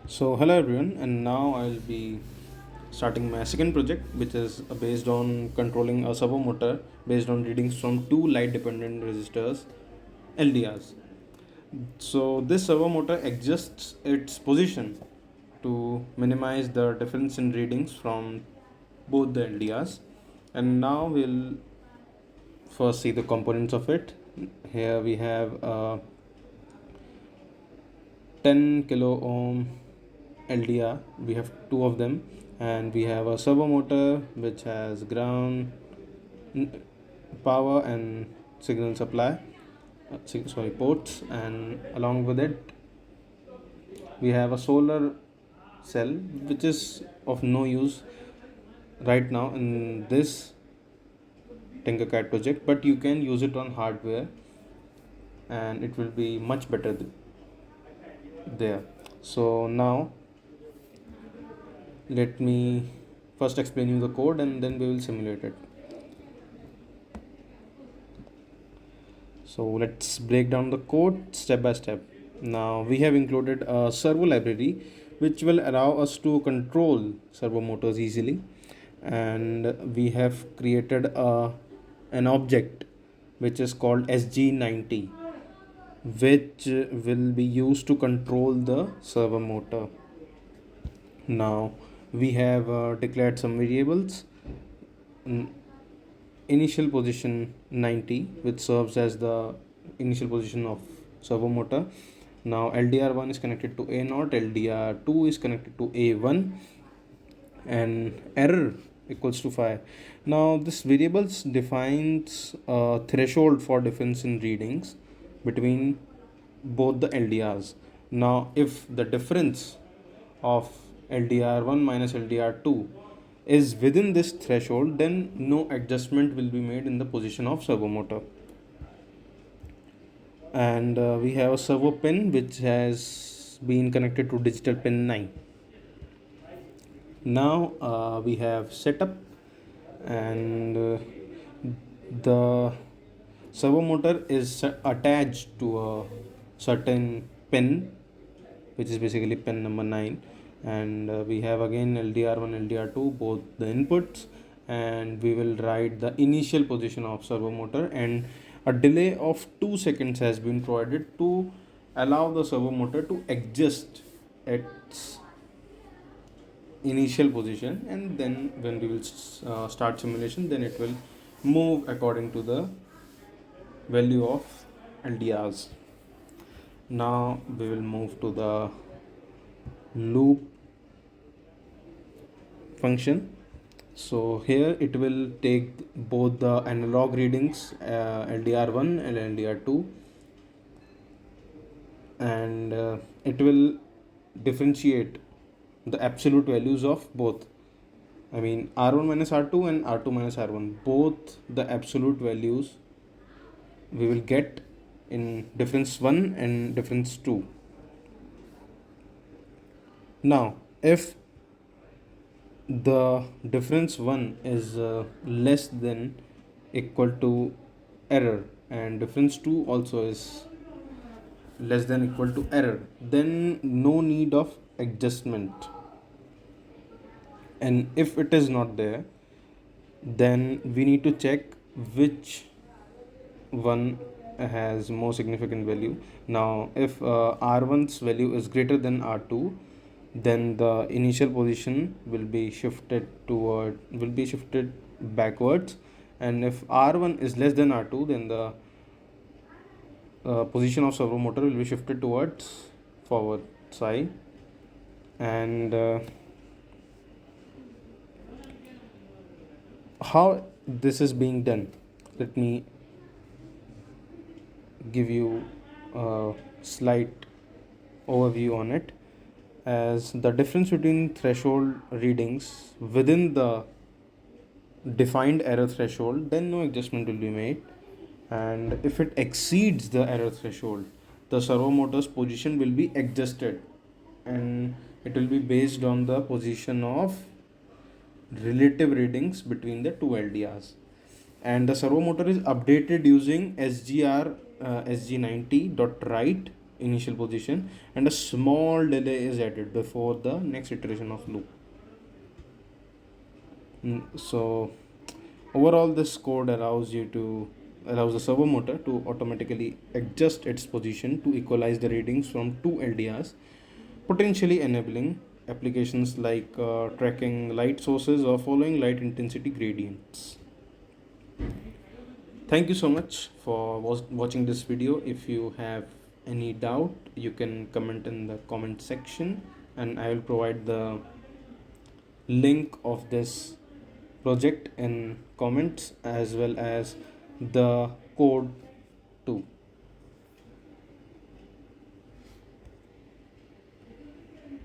So hello everyone, and now I'll be starting my second project, which is based on controlling a servo motor based on readings from two light dependent resistors, LDRs. So this servo motor adjusts its position to minimize the difference in readings from both the LDRs. And now we'll first see the components of it. Here we have a 10 kilo ohm LDR. We have two of them, and we have a servo motor which has ground, power, and signal supply. Sorry, ports, and along with it, we have a solar cell which is of no use right now in this Tinkercad project, but you can use it on hardware, and it will be much better there. So now let me first explain you the code and then we will simulate it. So let's break down the code step by step. Now we have included a servo library which will allow us to control servo motors easily, and we have created an object which is called SG90, which will be used to control the servo motor. Now we have declared some variables. Initial position 90, which serves as the initial position of servo motor. Now LDR1 is connected to A0, LDR2 is connected to A1, and error equals to 5. Now this variables defines a threshold for difference in readings between both the LDRs. Now if the difference of LDR1 minus LDR2 is within this threshold, then no adjustment will be made in the position of servo motor. And we have a servo pin which has been connected to digital pin 9. Now we have setup, and the servo motor is attached to a certain pin, which is basically pin number 9, and we have again LDR1, LDR2, both the inputs, and we will write the initial position of servo motor, and a delay of 2 seconds has been provided to allow the servo motor to adjust its initial position, and then when we will start simulation, then it will move according to the value of LDRs. Now we will move to the loop function. So here it will take both the analog readings, LDR1 and LDR2, and it will differentiate the absolute values of both. I mean R1 minus R2 and R2 minus R1, both the absolute values we will get in difference 1 and difference 2. Now if the difference 1 is less than equal to error, and difference 2 also is less than equal to error, then no need of adjustment. And if it is not there, then we need to check which one has more significant value. Now if R1's value is greater than R2, then the initial position will be shifted backwards, and if R1 is less than R2, then the position of servo motor will be shifted towards forward side. And how this is being done, let me give you a slight overview on it. As the difference between threshold readings within the defined error threshold, then no adjustment will be made, and if it exceeds the error threshold, the servo motor's position will be adjusted, and it will be based on the position of relative readings between the two LDRs. And the servo motor is updated using SGR SG90.write initial position, and a small delay is added before the next iteration of loop. So overall, this code allows the servo motor to automatically adjust its position to equalize the readings from two LDRs, potentially enabling applications like tracking light sources or following light intensity gradients. Thank you so much for watching this video. If you have any doubt, you can comment in the comment section, and I will provide the link of this project in comments, as well as the code